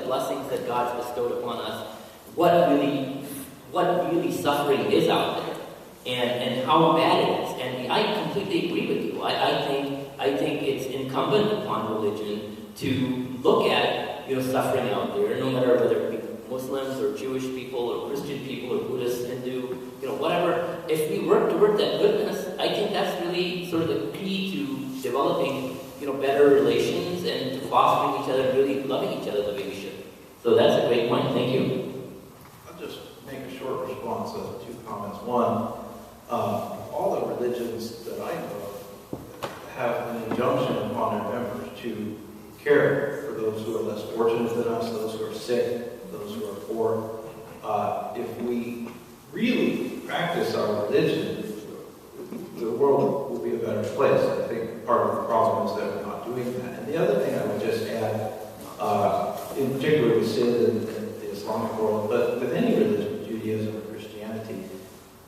blessings that God's bestowed upon us, what really suffering is out there, and how bad it is. And I completely agree with you. I think it's incumbent upon religion to look at suffering out there, no matter whether it be Muslims or Jewish people or Christian people or Buddhist, Hindu, whatever. If we work toward that goodness, I think that's really sort of the key to developing better relations and to fostering each other, really loving each other the way we should. So that's a great point. Thank you. I'll just make a short response to two comments. One, all the religions that I know of have an injunction upon their members to care for those who are less fortunate than us, those who are sick, those who are poor. If we really practice our religion, the world will be a better place. I think part of the problem is that we're not doing that. And the other thing I would just add, in particular with Sid and the Islamic world, but with any religion, Judaism or Christianity,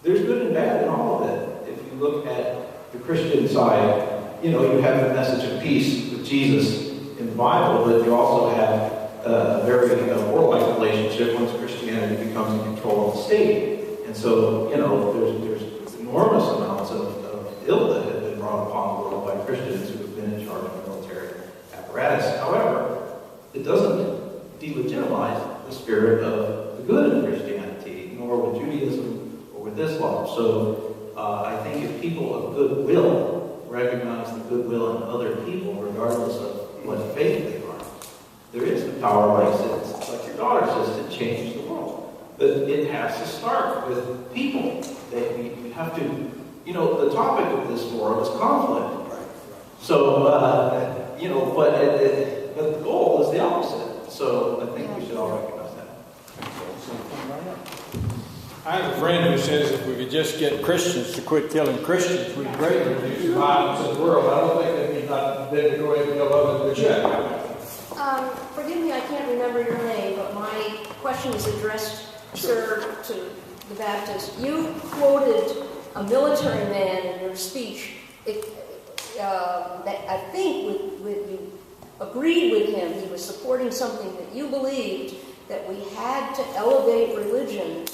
there's good and bad in all of it. If you look at the Christian side, you have the message of peace with Jesus in the Bible, but you also have a very warlike relationship once Christianity becomes in control of the state. And so, there's enormous amounts of ill that have been brought upon the world by Christians who have been in charge of military apparatus. However, it doesn't delegitimize the spirit of the good in Christianity, nor with Judaism or with Islam. So I think if people of goodwill recognize the goodwill in other people, regardless of what faith they are, there is the power, like your daughter says, to change the world. But it has to start with people. We have to, the topic of this forum is conflict. Right. So, but the goal is the opposite. So I think we should all recognize that. I have a friend who says if we could just get Christians to quit killing Christians, we'd greatly reduce violence in the world. I don't think that means not then to go ahead and kill others, but yeah. Forgive me, I can't remember your name, but my question is addressed, sir, to the Baptist. You quoted a military man in your speech that I think you agreed with him. He was supporting something that you believed, that we had to elevate religion.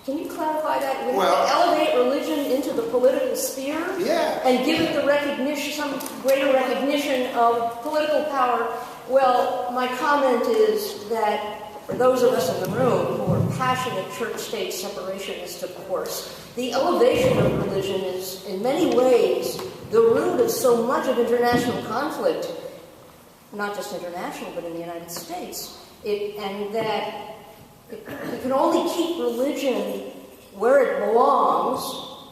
Can you clarify that? We have to elevate religion into the political sphere? Yeah. And give it the recognition, some greater recognition of political power? Well, my comment is that for those of us in the room who are passionate church-state separationists, of course, the elevation of religion is, in many ways, the root of so much of international conflict, not just international, but in the United States. And that you can only keep religion where it belongs,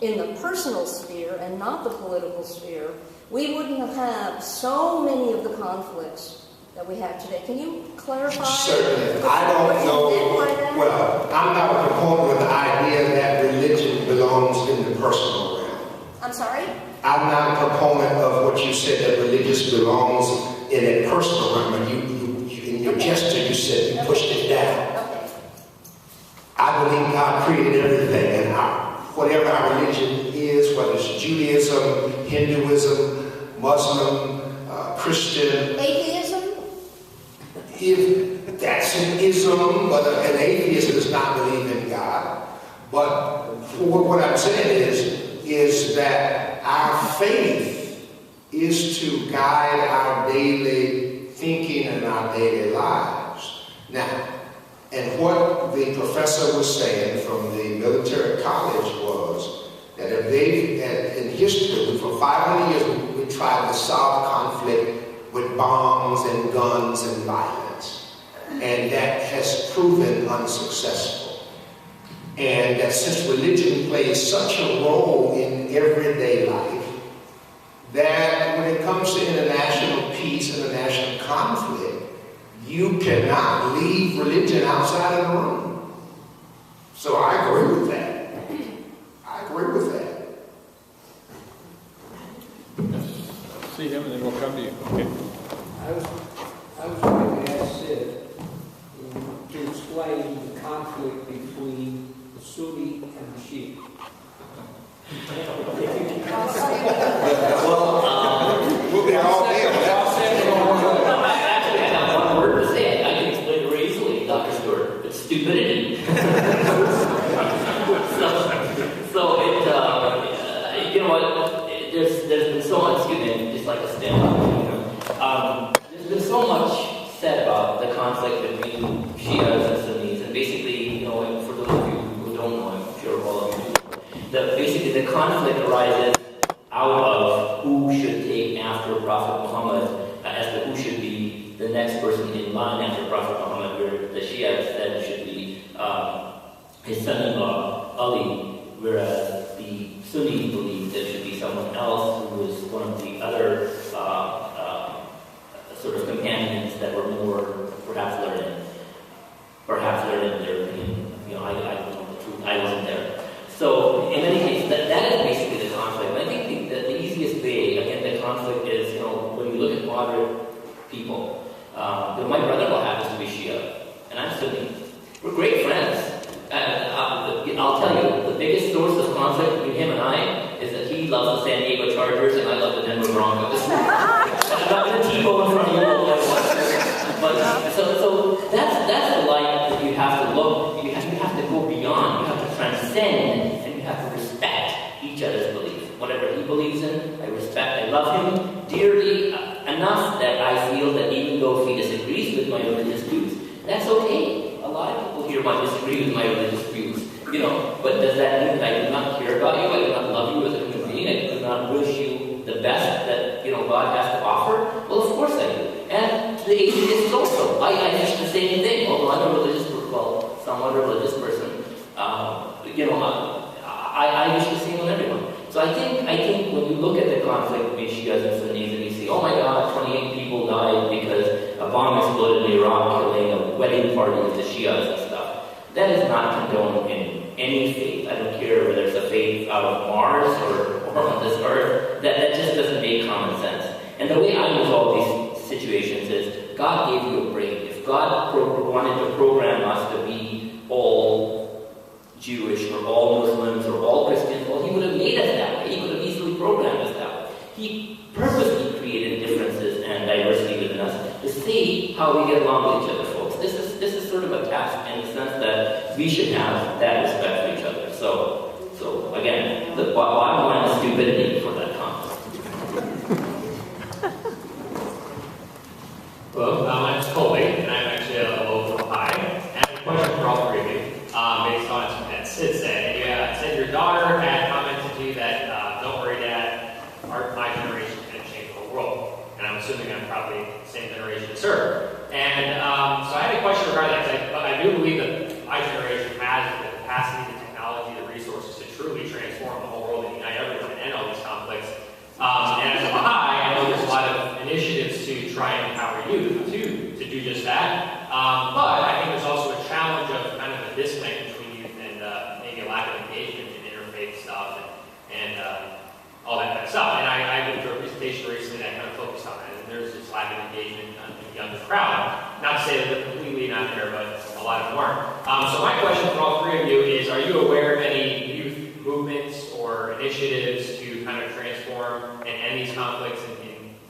in the personal sphere and not the political sphere, we wouldn't have so many of the conflicts that we have today. Can you clarify? Certainly. I don't know. Well, I'm not a proponent of the idea that religion belongs in the personal realm. I'm sorry? I'm not a proponent of what you said, that religious belongs in a personal realm. In your gesture, you said you pushed it down. I believe God created everything, and whatever our religion is, whether it's Judaism, Hinduism, Muslim, Christian. Atheism? If that's an ism, but an atheist does not believe in God. But what I'm saying is that our faith is to guide our daily thinking and our daily lives. Now, and what the professor was saying from the military college was that if in history, for 500 years, we tried to solve conflict with bombs and guns and violence. And that has proven unsuccessful. And that since religion plays such a role in everyday life, that when it comes to international peace, international conflict, you cannot leave religion outside of the room. So I agree with that. I agree with that. See him and then we'll come to you. Okay. I was going to ask Sid to explain the conflict between the Sunni and the Shia. Well, we'll be all there. I can stupidity. so it, you know what, there's been so much, excuse me, just like a stand-up, there's been so much said about the conflict between Shias and Sunnis, and basically, you know, for those of you who don't know, I'm sure all of you do, that basically the conflict arises out of who should take after Prophet Muhammad, as to who should be the next person in line after Prophet Muhammad, where the Shia said it should be his son-in-law, Ali, whereas the Sunnis believed it should be someone else who was one of the other sort of companions that were more perhaps learned in their opinion. You know, I don't know the truth, I wasn't there. So in any case, that is basically the conflict. And I think the easiest way, again, the conflict is, you know, when you look at moderate people, my brother-in-law happens to be Shia, and I'm Sunni. We're great friends. I'll tell you, the biggest source of conflict between him and I is that he loves the San Diego Chargers and I love the Denver Broncos. I'm not going to T-bone in front of you, but so that's the line that you have to look. You have to go beyond. You have to transcend, and you have to respect each other's belief. Whatever he believes in, I respect. I love him dearly enough that I feel that even though he disagrees with my religious views, that's okay. A lot of people here might disagree with my religious views, you know, but does that mean that I do not care about you? I do not love you as a human being? I do not wish you the best that, you know, God has to offer? Well, of course I do. And to the atheists also. I wish the same thing. Although I'm a religious, well, somewhat religious person, you know, I wish the same on everyone. So I think when you look at the conflict between Shias and Sunnis and you see, oh my God, 28 people died because a bomb exploded in Iraq, killing a wedding party of the Shias and stuff, that is not condoned in any faith. I don't care whether it's a faith out of Mars or on this earth. That just doesn't make common sense. And the way I resolve these situations is, God gave you a brain. If God wanted to program us to be all Jewish or all Muslims or all Christians, well, he would have made us that way. He could have easily programmed us that way. He purposely created differences and diversity within us to see how we get along with each other, folks. This is sort of a task in the sense that we should have that respect for each other. So again, the bottom line is stupidity for that conflict. Hello, my name is Colby, and I'm actually a local high. And I have a question for all three of you, based on something that Sid said. And you said your daughter had commented to you that, don't worry, Dad, my generation is going to change the whole world. And I'm assuming I'm probably the same generation as her. And so I had a question regarding that, because I do believe that my generation has the capacity, the technology, the resources to truly transform the whole world and unite everyone and end all these conflicts. And as a Baha'i, I know there's a lot of initiatives to try and empower youth to do just that. But I think there's also a challenge of kind of a disconnect between youth and maybe a lack of engagement in interfaith stuff and all that kind of stuff. And I went to a presentation recently that kind of focused on that. And there's this lack of engagement in the younger crowd. Not to say that they're completely not there, but a lot of them aren't. So my question for all three of you is, are you aware of any youth movements or initiatives to kind of transform and end these conflicts and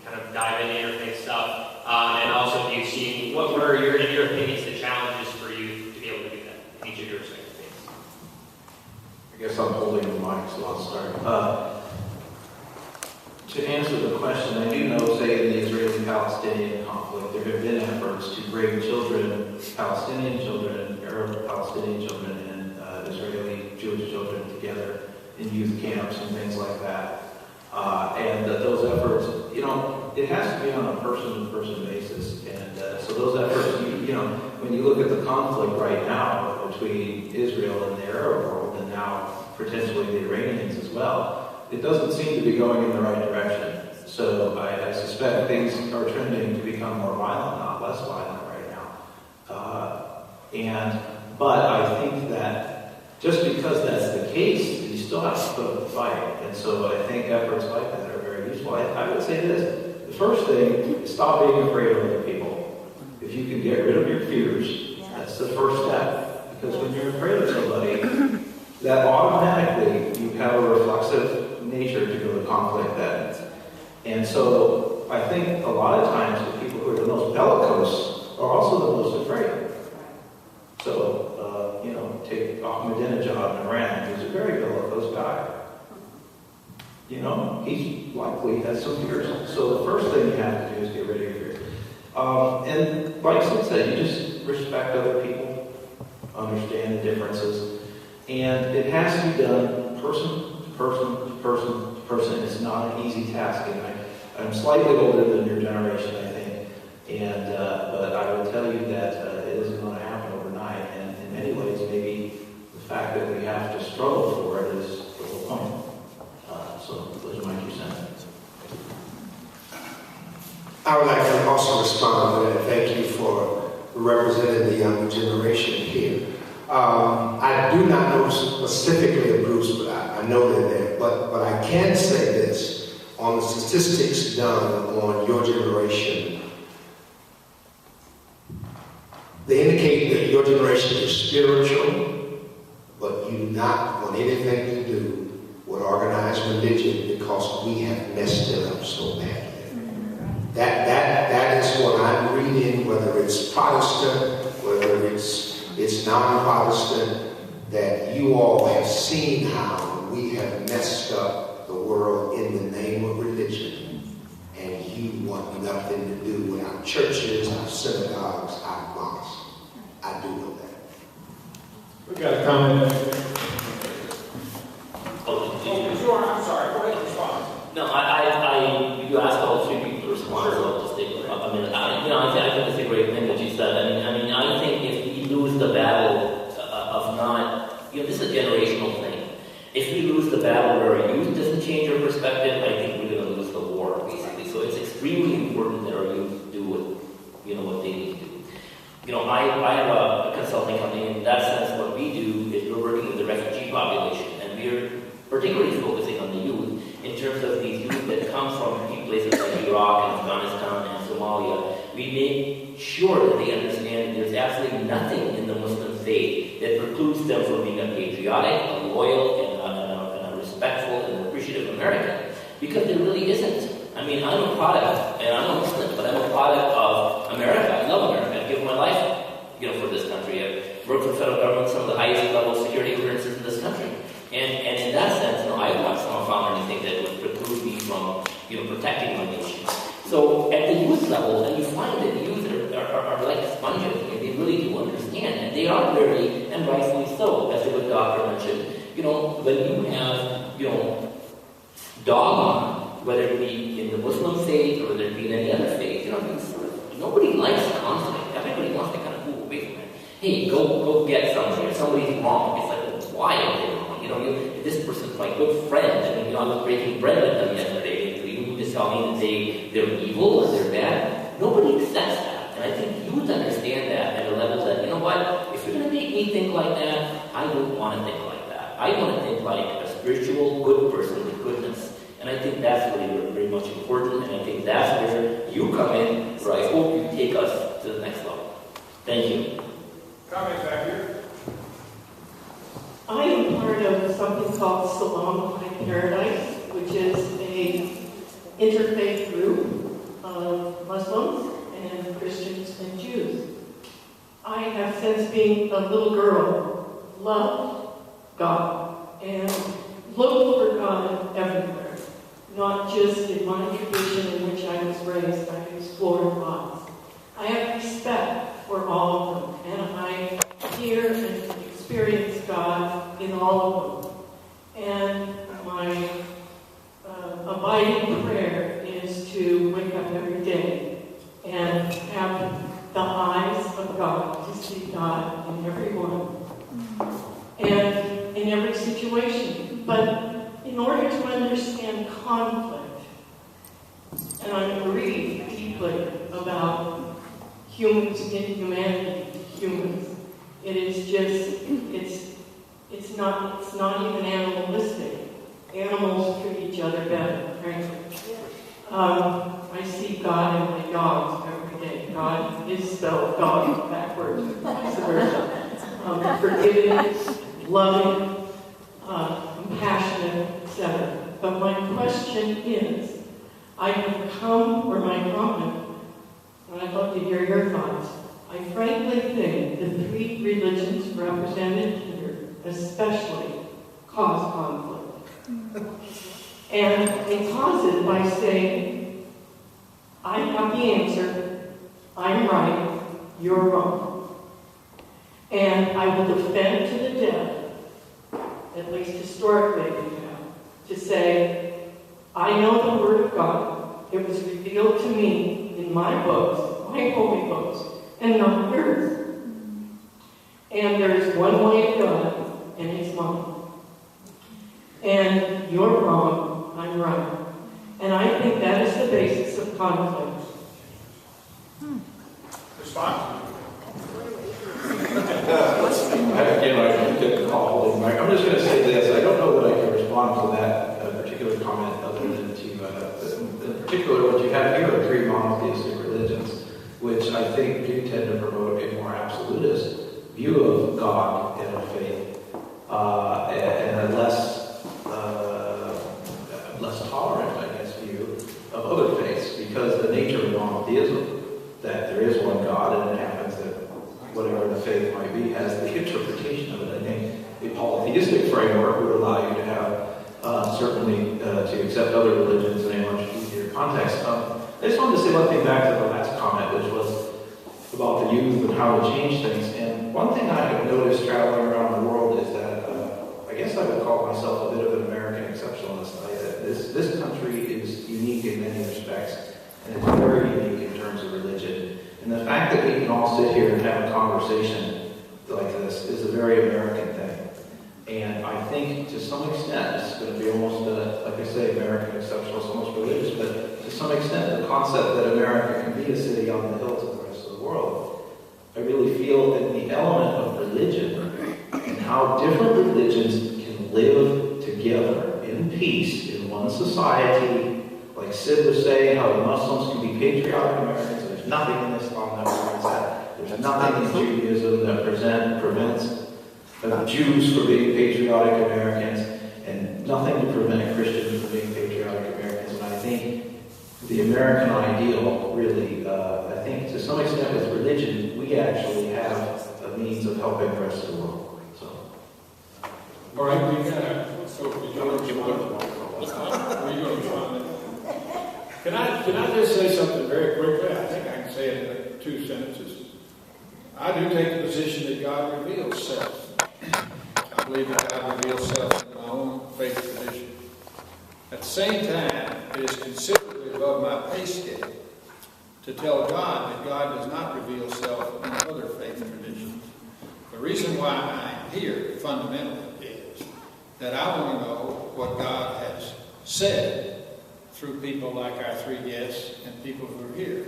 kind of dive into interfaith stuff? And also, do you see, what are in your opinions, the challenges for you to be able to do that in each of your respective things? I guess I'm holding the mic, so I'll start. To answer the question, I do know, say, in the Israeli-Palestinian conflict, there have been efforts to bring children, Palestinian children, Arab Palestinian children, and Israeli Jewish children together in youth camps and things like that. And those efforts, you know, it has to be on a person-to-person basis. And so those efforts, you know, when you look at the conflict right now between Israel and the Arab world, and now potentially the Iranians as well, it doesn't seem to be going in the right direction. So I suspect things are trending to become more violent, not less violent right now. But I think that just because that's the case, you still have to put up a fight. And so I think efforts like that are very useful. I would say this. The first thing is stop being afraid of other people. If you can get rid of your fears, that's the first step. Because when you're afraid of somebody, that automatically you have a reflexive nature to go to conflict then. And so I think a lot of times the people who are the most bellicose are also the most afraid. So he's likely has some fears. So the first thing you have to do is get rid of your fear. And like Sid said, you just respect other people, understand the differences, and it has to be done person to person to person to person. It's not an easy task, and I'm slightly older than your generation, I think, and but I will tell you that it isn't going to happen overnight, and in many ways, maybe the fact that we have to struggle for it is the whole point. So those are my 2 cents. I would like to also respond to that. Thank you for representing the younger generation here. I do not know specifically of groups, but I know they're there. But I can say this, on the statistics done on your generation, they indicate that your generation is spiritual, but you do not want anything to do with organized religion because we have messed it up so badly. That is what I'm reading, whether it's Protestant, whether it's non-Protestant, that you all have seen how we have messed up the world in the name of religion, and you want nothing to do with our churches, our synagogues, our mosques. I do know that. We got a comment. Sure, I'm sorry. Go ahead, respond. No, you asked all 3 people to respond, so I'll just take a minute. I think it's a great thing that you said. I think if we lose the battle of not, this is a generational thing. If we lose the battle where our youth doesn't change our perspective, I think we're going to lose the war, basically. So it's extremely important that our youth do what they need to do. I have a consulting company. In that sense, what we do is we're working with the refugee population, and we're particularly focusing on the youth in terms of these youth that come from places like Iraq and Afghanistan and Somalia. We make sure that they understand there's absolutely nothing in the Muslim faith that precludes them from being a patriotic, a loyal, and a respectful and appreciative American. Because there really isn't. I'm a product, and I'm a Muslim, but I'm a product of America. I love America. I've given my life, for this country. I've worked for the federal government, some of the highest level security clearances in this country. And in that sense, I've not found anything that would preclude me from, protecting my nation. So at the youth level, and you find that the youth are like sponges. They really do understand, and they are very, and rightfully so, as the good doctor mentioned. When you have, dogma, whether it be in the Muslim faith or whether it be in any other faith, nobody likes conflict. Everybody wants to kind of move away from it. Hey, go get something. If somebody's wrong, it's like, why are they wrong? This person's my good friend. I was breaking bread with them yesterday. You need to tell me that they're evil or they're bad. Nobody accepts that. And I think youth understand that at a level that, if you're going to make me think like that, I don't want to think like that. I want to think like a spiritual, good person with goodness. And I think that's really very much important. And I think that's where you come in, where I hope you take us to the next level. Thank you. Comment back here. I am part of something called Salam High Paradise, which is a interfaith group of Muslims and Christians and Jews. I have, since being a little girl, loved God and looked for God everywhere, not just in my tradition in which I was raised. I've explored lots. I have respect for all of them, and I hear and experience God in all of them. And my abiding prayer is to wake up every day and have the eyes of God, to see God in everyone and in every situation. But in order to understand conflict, and I grieve deeply about humans, inhumanity, humans, it is just, it's not even animalistic. Animals treat each other better, frankly. I see God in my dogs every day. God is spelled dog backwards, vice versa. Forgiving, loving, compassionate, etc. But my question is, I have come, or my comment, and I'd love to hear your thoughts. I frankly think the 3 religions represented here especially cause conflict. And they posit by saying, I have the answer, I'm right, you're wrong. And I will defend to the death, at least historically we have, to say, I know the Word of God. It was revealed to me in my books, my holy books, and not yours. And there's one way to God, and it's mine. And you're wrong, I'm right. And I think that is the basis of conflict. Response? I didn't call it back. I'm just going to say this. I don't know that I can respond to that particular comment other than to, in particular, what you have here are three monotheistic religions, which I think do tend to promote a more absolutist view of God and of faith, and a less tolerant, I guess, view of other faiths, because the nature of monotheism, that there is one God, and it happens that whatever the faith might be has the interpretation of it. I think a polytheistic framework would allow you to have certainly to accept other religions in a much easier context. I just wanted to say one thing back to the last comment, which was about the youth and how to change things. And one thing I have noticed traveling around the world is that I guess I would call myself a bit of an American exceptionalist. This country is unique in many respects, and it's very unique in terms of religion. And the fact that we can all sit here and have a conversation like this is a very American thing. And I think to some extent, it's going to be almost, like I say, American exceptionalist, almost religious, but to some extent, the concept that America can be a city on the hill to the rest of the world, I really feel that the element of religion and how different religions can live together in peace in one society, like Sid was saying, how the Muslims can be patriotic Americans. There's nothing in Islam that prevents that. There's nothing in Judaism that prevents Jews from being patriotic Americans, and nothing to prevent Christians from being patriotic Americans. And I think the American ideal, really, I think to some extent with religion, we actually have a means of helping the rest of the world. So. All right, we got so are you going to respond? Can I just say something very quickly? I think I can say it in 2 sentences. I do take the position that God reveals self. I believe that God reveals self in my own faith tradition. At the same time, it is considerably above my pay scale to tell God that God does not reveal self in other faith traditions. The reason why I'm here fundamentally is that I want to know what God has said through people like our 3 guests and people who are here.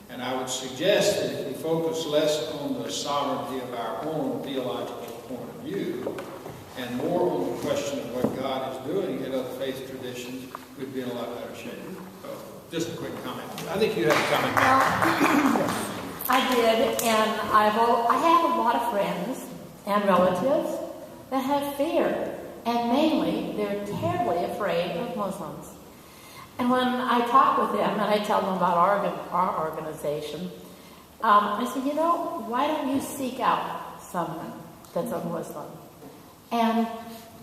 And I would suggest that if we focus less on the sovereignty of our own theological point of view and more on the question of what God is doing in other faith traditions, we'd be in a lot better shape. So, just a quick comment. I think you have a comment now. I did, and I have a lot of friends and relatives that have fear, and mainly they're terribly afraid of Muslims. And when I talk with them and I tell them about our organization, I say, why don't you seek out someone that's a Muslim and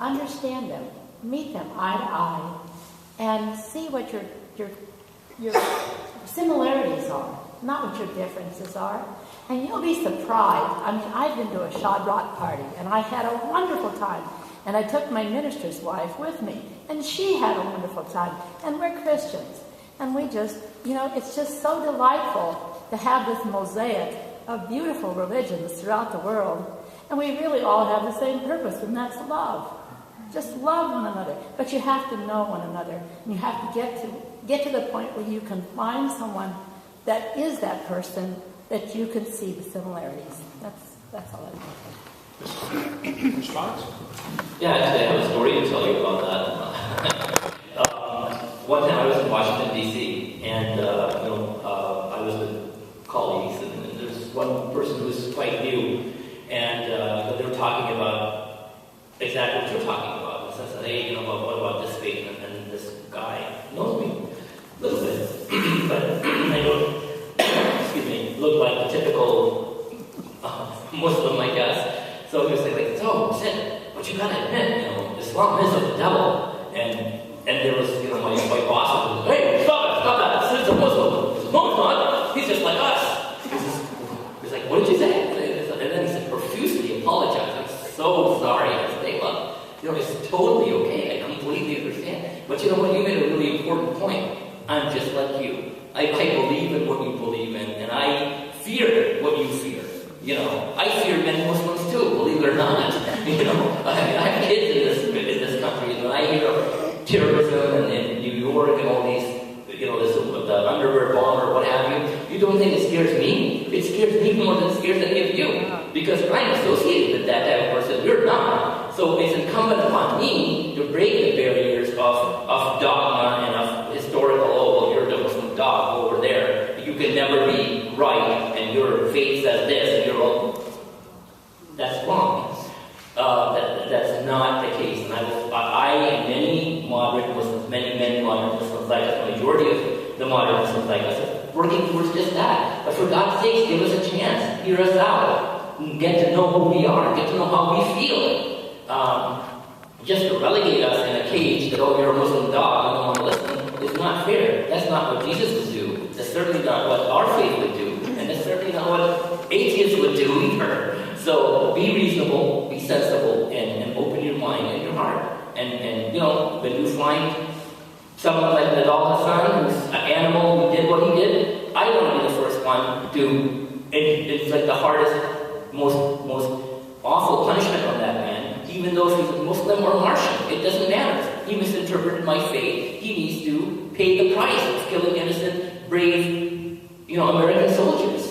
understand them, meet them eye to eye, and see what your similarities are, not what your differences are. And you'll be surprised. I mean, I've been to a Shad Rock party, and I had a wonderful time. And I took my minister's wife with me, and she had a wonderful time. And we're Christians. And we just, it's just so delightful to have this mosaic of beautiful religions throughout the world. And we really all have the same purpose, and that's love. Just love one another. But you have to know one another. And you have to get to the point where you can find someone that is that person, that you can see the similarities. That's all I want to say. Response? Yeah, actually, I have a story to tell you about that. One time I was in Washington, D.C., and I was with colleagues, and there's one person who was quite new, and they were talking about exactly what you're talking about. And so I said, hey, what about this faith? And this guy knows me a little bit, but I don't, look like the typical Muslim, I guess. So he was like, so, Sid, but you gotta admit, Islam is of the devil. And there was, what did you say? And then he said, profusely apologized. I'm so sorry. I said, hey, look, it's totally okay. I completely understand. But you know what? You made a really important point. I'm just like you. I believe in what you believe in, and I fear what you fear. I fear many Muslims too, believe it or not. I have kids in this country, and I hear of terrorism in New York and all these, the underwear bomb or what have you. You don't think it scares me? It scares me more than it scares any of you. Because I'm associated with that type of person. You're not. So it's incumbent upon me to break the barriers of dogma and of historical, you're the Muslim dog over there. You can never be right, and your faith says this, and you're all... That's wrong. That's not the case. And I and many moderate Muslims, many moderate Muslims like us, the majority of the moderate Muslims like us, are working towards just that. But for God's sake, give us a chance. Hear us out. Get to know who we are. Get to know how we feel. Just to relegate us in a cage that, you're a Muslim dog, I don't want to listen, is not fair. That's not what Jesus would do. That's certainly not what our faith would do. And that's certainly not what atheists would do either. So be reasonable, be sensible, and open your mind and your heart. And when you find someone like Nadal Hassan, who's an animal, who did what he did, I want to be the first one to... It's like the hardest, most awful punishment on that man. Even though he's a Muslim or Martian, it doesn't matter. He misinterpreted my faith. He needs to pay the price of killing innocent, brave, American soldiers.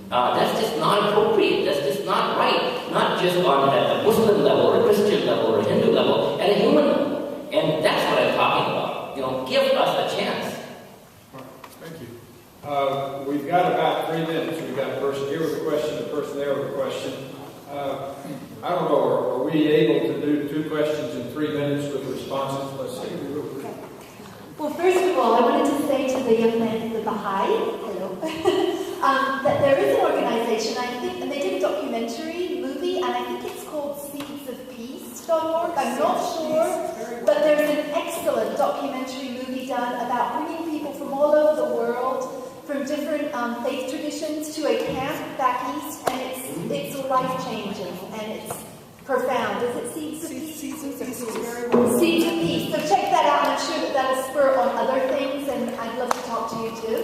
That's just not appropriate. That's just not right. Not just on a Muslim level or a Christian level or a Hindu level, at a human level. And that's what I'm talking about. Give us a chance. Thank you. We've got about 3 minutes. We've got a person here with a question, a person there with a question. I don't know, are we able to do 2 questions in 3 minutes with responses? Let's see. Well, first of all, I wanted to say to the young man, the Baha'i, hello, that there is an organization, I think, and they did a documentary movie, and I think it's called seedsofpeace.org. I'm not sure, but there's an excellent documentary movie done about bringing people from all over the world, from different faith traditions, to a camp back east, and it's life-changing, and it's profound. Is it Seeds of Peace? Seeds of Peace is very well. Seeds of Peace. So check that out, and I'm sure that'll spur on other things, and I'd love to talk to you too.